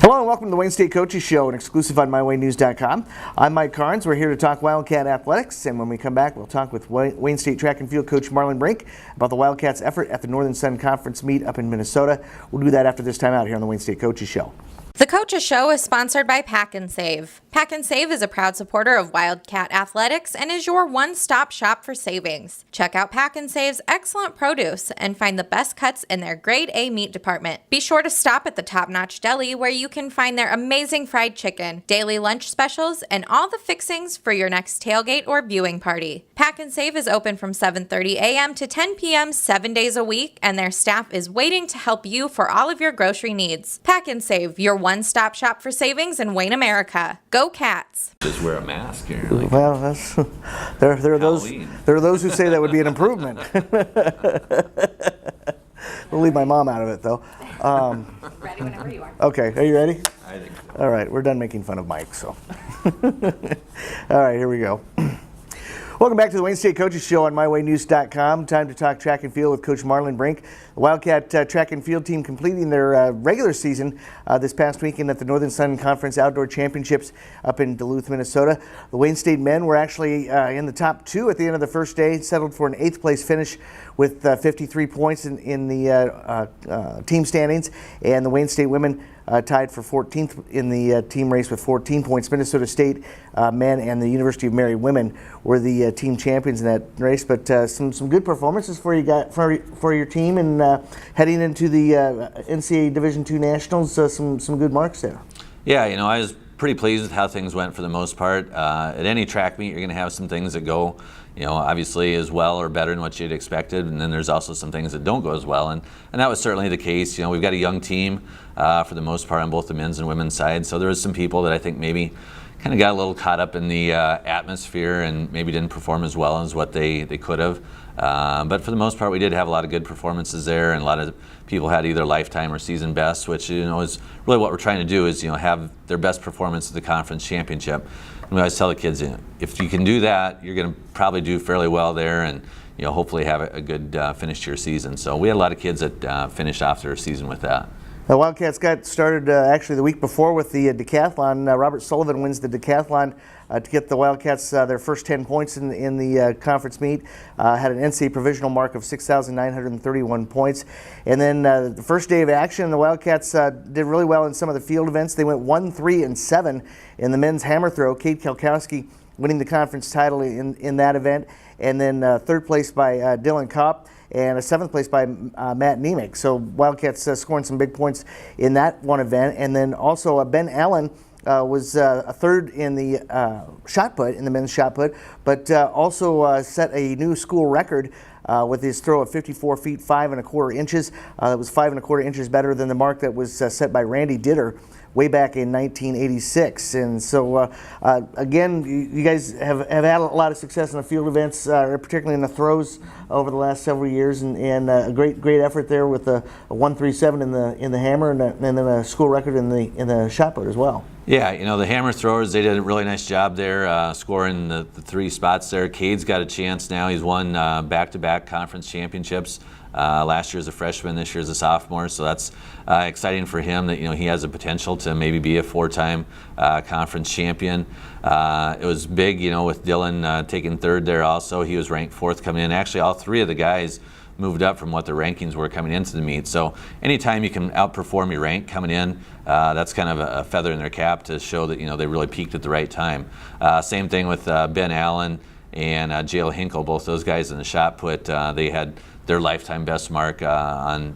Hello and welcome to the Wayne State Coaches Show, an exclusive on MyWayneNews.com. I'm Mike Carnes. We're here to talk Wildcat athletics, and when we come back, we'll talk with Wayne State track and field coach Marlon Brink about the Wildcats' effort at the Northern Sun Conference meet up in Minnesota. We'll do that after this time out here on the Wayne State Coaches Show. The Coaches Show is sponsored by Pack and Save. Pack and Save is a proud supporter of Wildcat athletics and is your one-stop shop for savings. Check out Pack and Save's excellent produce and find the best cuts in their grade A meat department. Be sure to stop at the Top Notch Deli where you can find their amazing fried chicken, daily lunch specials, and all the fixings for your next tailgate or viewing party. Pack and Save is open from 7:30 a.m. to 10 p.m. 7 days a week, and their staff is waiting to help you for all of your grocery needs. Pack and Save, your one-stop shop for savings in Wayne, America. Go Cats! Just wear a mask here. Well, there are those who say that would be an improvement. We'll leave my mom out of it, though. Ready whenever you are. Okay, are you ready? I think so. All right, we're done making fun of Mike, so. All right, here we go. Welcome back to the Wayne State Coaches Show on MyWayneNews.com. Time to talk track and field with Coach Marlon Brink. The Wildcat track and field team completing their regular season this past weekend at the Northern Sun Conference Outdoor Championships up in Duluth, Minnesota. The Wayne State men were actually in the top two at the end of the first day, settled for an 8th place finish with 53 points in the team standings, and the Wayne State women tied for 14th in the team race with 14 points. Minnesota State men and the University of Mary women were the team champions in that race. But some good performances for your team, and heading into the NCAA Division II Nationals, some good marks there. Yeah, I was pretty pleased with how things went for the most part. At any track meet, you're going to have some things that go, obviously as well or better than what you'd expected, and then there's also some things that don't go as well, and that was certainly the case. We've got a young team for the most part on both the men's and women's side, so there was some people that I think maybe kind of got a little caught up in the atmosphere and maybe didn't perform as well as what they could have. But for the most part, we did have a lot of good performances there, and a lot of people had either lifetime or season best, which is really what we're trying to do, is have their best performance at the conference championship. And we always tell the kids, if you can do that, you're going to probably do fairly well there, and hopefully have a good finish to your season. So we had a lot of kids that finished off their season with that. The Wildcats got started actually the week before with the decathlon. Robert Sullivan wins the decathlon to get the Wildcats their first 10 points in the conference meet. Had an NCAA provisional mark of 6,931 points. And then the first day of action, the Wildcats did really well in some of the field events. They went 1, 3, and 7 in the men's hammer throw. Kate Kalkowski winning the conference title in that event. And then third place by Dylan Kopp, and a 7th place by Matt Nemec. So Wildcats scoring some big points in that one event. And then also Ben Allen was a third in the shot put, in the men's shot put, but also set a new school record with his throw of 54 feet 5 1/4 inches. It was 5 1/4 inches better than the mark that was set by Randy Ditter way back in 1986. And so again, you guys have had a lot of success in the field events, particularly in the throws over the last several years, and a great effort there with a 137 in the hammer, and then a school record in the shot put as well. Yeah, the hammer throwers, they did a really nice job there, scoring the 3 spots there. Cade's got a chance now. He's won back-to-back conference championships. Last year as a freshman, this year as a sophomore, so that's exciting for him that he has the potential to maybe be a 4-time conference champion. It was big, with Dylan taking 3rd there also. He was ranked 4th coming in. Actually, all 3 of the guys moved up from what their rankings were coming into the meet. So anytime you can outperform your rank coming in, that's kind of a feather in their cap to show that they really peaked at the right time. Same thing with Ben Allen and Jalen Hinkle. Both those guys in the shot put, they had their lifetime best mark on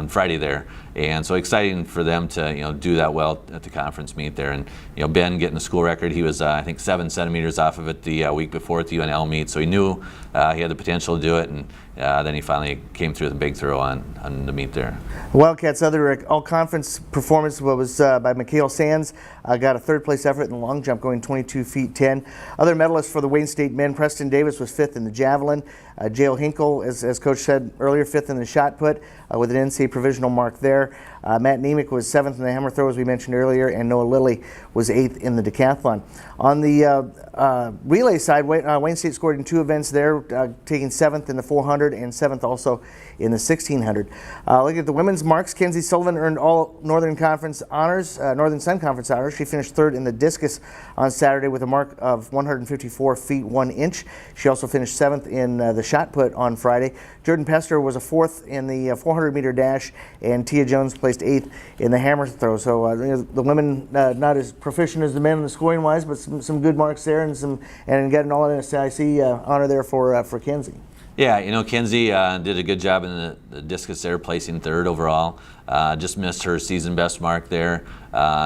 Friday there, and so exciting for them to do that well at the conference meet there. And Ben getting the school record, he was I think 7 centimeters off of it the week before at the UNL meet, so he knew he had the potential to do it, and then he finally came through with a big throw on the meet there. Wildcats' other all-conference performance was by Mikhail Sands. Got a 3rd place effort in the long jump, going 22 feet 10. Other medalists for the Wayne State men: Preston Davis was 5th in the javelin. Jalen Hinkle, as Coach said earlier, 5th in the shot put with an NCAA provisional mark there. Matt Nemec was 7th in the hammer throw, as we mentioned earlier, and Noah Lilly was 8th in the decathlon. On the relay side, Wayne State scored in 2 events there, taking 7th in the 400 and 7th also in the 1600. Looking at the women's marks, Kenzie Sullivan earned all Northern Conference honors, Northern Sun Conference honors. She finished 3rd in the discus on Saturday with a mark of 154 feet 1 inch. She also finished 7th in the shot put on Friday. Jordan Pester was a 4th in the 400 meter dash, and Tia Jones placed 8th in the hammer throw. So the women not as proficient as the men in the scoring wise, but some good marks there, and got an all-NSIC honor there for Kenzie. Yeah, Kenzie did a good job in the discus there, placing 3rd overall. Just missed her season best mark there.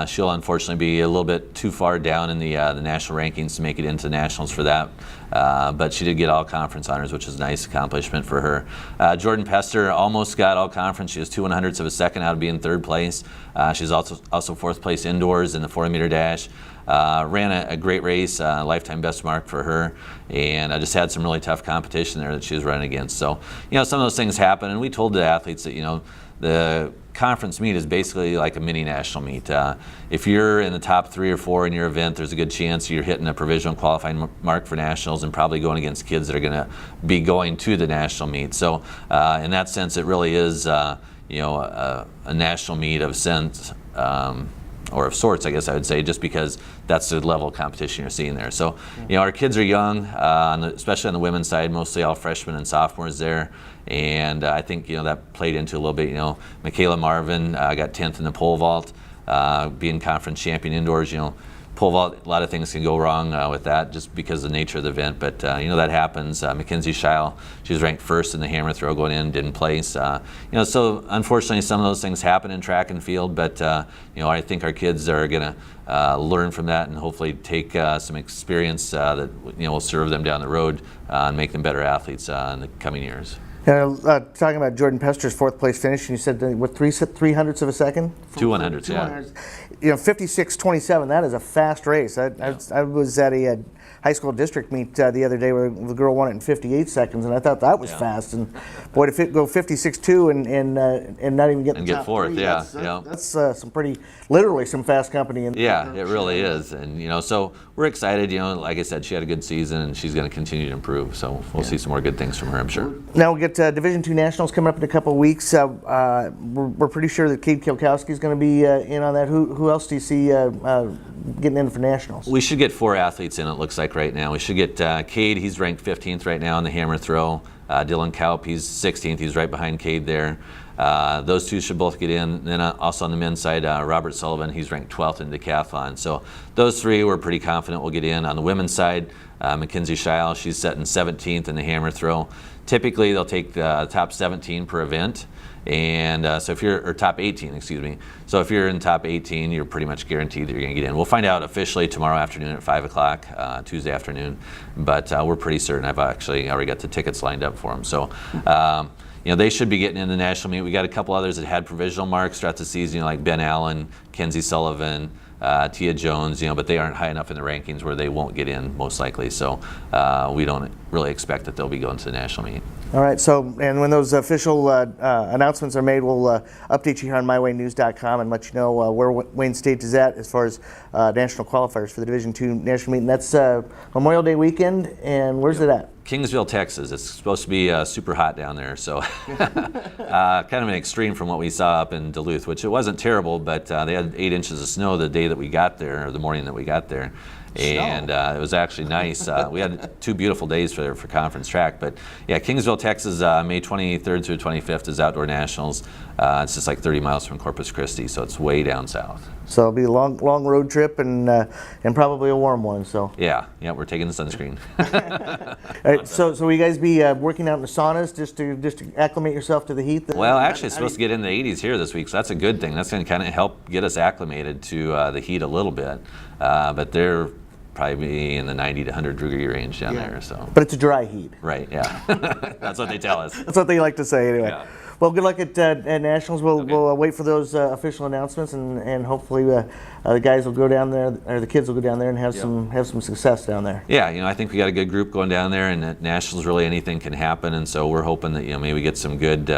She'll unfortunately be a little bit too far down in the national rankings to make it into nationals for that. But she did get all conference honors, which is a nice accomplishment for her. Jordan Pester almost got all conference. She was 2/100ths of a second out of being 3rd place. She's also 4th place indoors in the 400 meter dash. Ran a great race, lifetime best mark for her, and I just had some really tough competition there that she was running against. So, some of those things happen, and we told the athletes that, the conference meet is basically like a mini national meet. If you're in the top 3 or 4 in your event, there's a good chance you're hitting a provisional qualifying mark for nationals and probably going against kids that are going to be going to the national meet. So, in that sense, it really is, a national meet of sense. Or of sorts, I guess I would say, just because that's the level of competition you're seeing there. So, our kids are young, especially on the women's side, mostly all freshmen and sophomores there. And I think, that played into a little bit. Michaela Marvin got 10th in the pole vault, being conference champion indoors. Pole vault, a lot of things can go wrong with that just because of the nature of the event, but that happens. Mackenzie Scheil, she was ranked 1st in the hammer throw going in, didn't place. So unfortunately some of those things happen in track and field, but I think our kids are going to learn from that and hopefully take some experience that will serve them down the road and make them better athletes in the coming years. Talking about Jordan Pester's 4th place finish, and you said what 3/300ths of a second? 2/100ths, yeah. 56:27. That is a fast race. I was at a high school district meet the other day where the girl won it in 58 seconds, and I thought that was fast. And boy, to go 56.2 and not even get the top 4th, 3, yeah. That's some literally some fast company. Yeah, it really is, and so we're excited. Like I said, she had a good season, and she's going to continue to improve. So we'll see some more good things from her, I'm sure. Now we get Division II Nationals coming up in a couple of weeks. We're pretty sure that Cade Kielkowski is going to be in on that. Who else do you see getting in for nationals? We should get 4 athletes in, it looks like right now. We should get Cade, he's ranked 15th right now in the hammer throw. Dylan Kaup, he's 16th, he's right behind Cade there. Those 2 should both get in. And then also on the men's side, Robert Sullivan, he's ranked 12th in decathlon. So those 3 we're pretty confident will get in. On the women's side, Mackenzie Scheil, she's setting 17th in the hammer throw. Typically, they'll take the top 17 per event. And so if you're, or top 18, excuse me. So if you're in top 18, you're pretty much guaranteed that you're going to get in. We'll find out officially tomorrow afternoon at 5 o'clock, Tuesday afternoon. But we're pretty certain. I've actually already got the tickets lined up for them. So, they should be getting in the national meet. We got a couple others that had provisional marks throughout the season, like Ben Allen, Kenzie Sullivan, Tia Jones, but they aren't high enough in the rankings where they won't get in most likely. So we don't really expect that they'll be going to the national meet. All right. So, and when those official announcements are made, we'll update you here on MyWayneNews.com and let you know where Wayne State is at as far as national qualifiers for the Division II national meet. And that's Memorial Day weekend. And where's it at? Kingsville, Texas. It's supposed to be super hot down there, so kind of an extreme from what we saw up in Duluth, which it wasn't terrible, but they had 8 inches of snow the day that we got there, or the morning that we got there. And it was actually nice. We had 2 beautiful days for conference track. But yeah, Kingsville, Texas, May 23rd through 25th is Outdoor Nationals. It's just like 30 miles from Corpus Christi, so it's way down south. So it'll be a long road trip and probably a warm one. So yeah, we're taking the sunscreen. All right, so will you guys be working out in the saunas just to acclimate yourself to the heat? Well, actually, it's supposed to get in the 80s here this week, so that's a good thing. That's going to kind of help get us acclimated to the heat a little bit. But they're probably in the 90 to 100 degree range down there. So, but it's a dry heat. Right. Yeah. That's what they tell us. That's what they like to say anyway. Yeah. Well, good luck at nationals. We'll wait for those official announcements, and hopefully the guys will go down there, or the kids will go down there and have some success down there. Yeah, I think we got a good group going down there, and at nationals, really anything can happen, and so we're hoping that maybe we get some good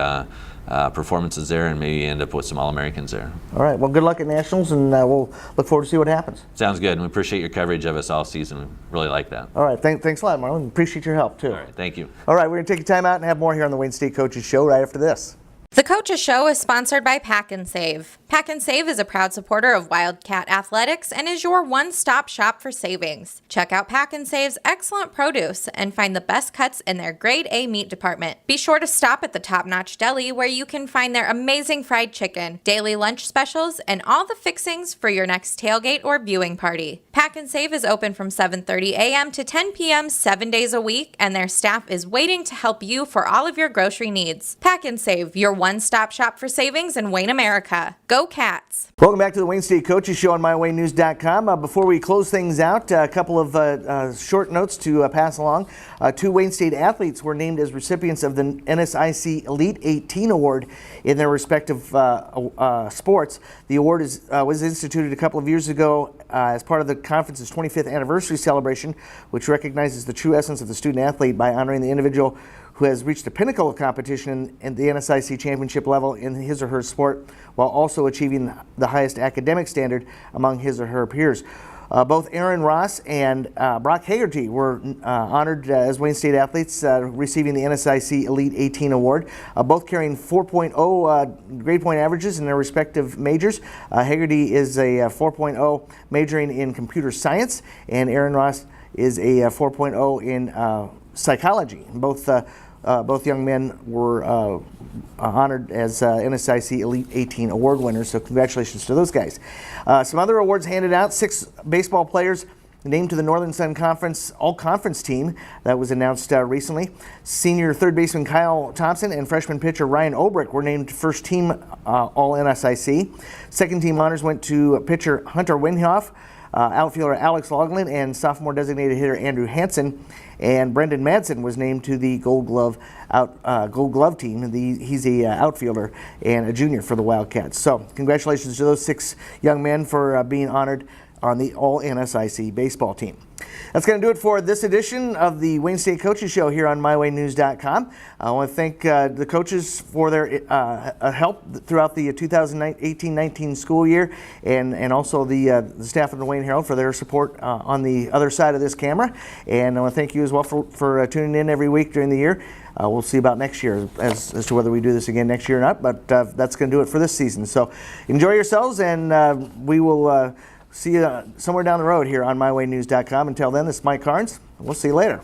performances there and maybe end up with some All-Americans there. All right. Well, good luck at Nationals, and we'll look forward to see what happens. Sounds good, and we appreciate your coverage of us all season. We really like that. All right. Thanks a lot, Marlon. Appreciate your help, too. All right, thank you. All right. We're going to take a time out and have more here on the Wayne State Coaches Show right after this. The Coaches Show is sponsored by Pack and Save. Pack and Save is a proud supporter of Wildcat Athletics and is your one-stop shop for savings. Check out Pack and Save's excellent produce and find the best cuts in their grade A meat department. Be sure to stop at the Top Notch Deli where you can find their amazing fried chicken, daily lunch specials, and all the fixings for your next tailgate or viewing party. Pack and Save is open from 7:30 a.m. to 10 p.m. 7 days a week, and their staff is waiting to help you for all of your grocery needs. Pack and Save, your one-stop shop for savings in Wayne, America. Go Cats! Welcome back to the Wayne State Coaches Show on MyWayneNews.com. Before we close things out, a couple of short notes to pass along. 2 Wayne State athletes were named as recipients of the NSIC Elite 18 Award in their respective sports. The award was instituted a couple of years ago as part of the conference's 25th anniversary celebration, which recognizes the true essence of the student athlete by honoring the individual who has reached the pinnacle of competition in the NSIC championship level in his or her sport, while also achieving the highest academic standard among his or her peers. Both Aaron Ross and Brock Hagerty were honored as Wayne State athletes, receiving the NSIC Elite 18 Award, both carrying 4.0 grade point averages in their respective majors. Hagerty is a 4.0 majoring in computer science, and Aaron Ross is a 4.0 in psychology. Both young men were honored as NSIC Elite 18 Award winners, so congratulations to those guys. Some other awards handed out: 6 baseball players named to the Northern Sun Conference All-Conference team that was announced recently. Senior third baseman Kyle Thompson and freshman pitcher Ryan Obrick were named first team All-NSIC. Second team honors went to pitcher Hunter Winhoff, outfielder Alex Loughlin, and sophomore designated hitter Andrew Hansen. And Brendan Madsen was named to the Gold Glove team. He's a outfielder and a junior for the Wildcats. So congratulations to those 6 young men for being honored on the All-NSIC baseball team. That's going to do it for this edition of the Wayne State Coaches Show here on MyWayneNews.com. I want to thank the coaches for their help throughout the 2018-19 school year, and also the staff of the Wayne Herald for their support on the other side of this camera. And I want to thank you as well for tuning in every week during the year. We'll see about next year as to whether we do this again next year or not, but that's going to do it for this season. So enjoy yourselves, and we will see you somewhere down the road here on MyWayneNews.com. Until then, this is Mike Carnes. We'll see you later.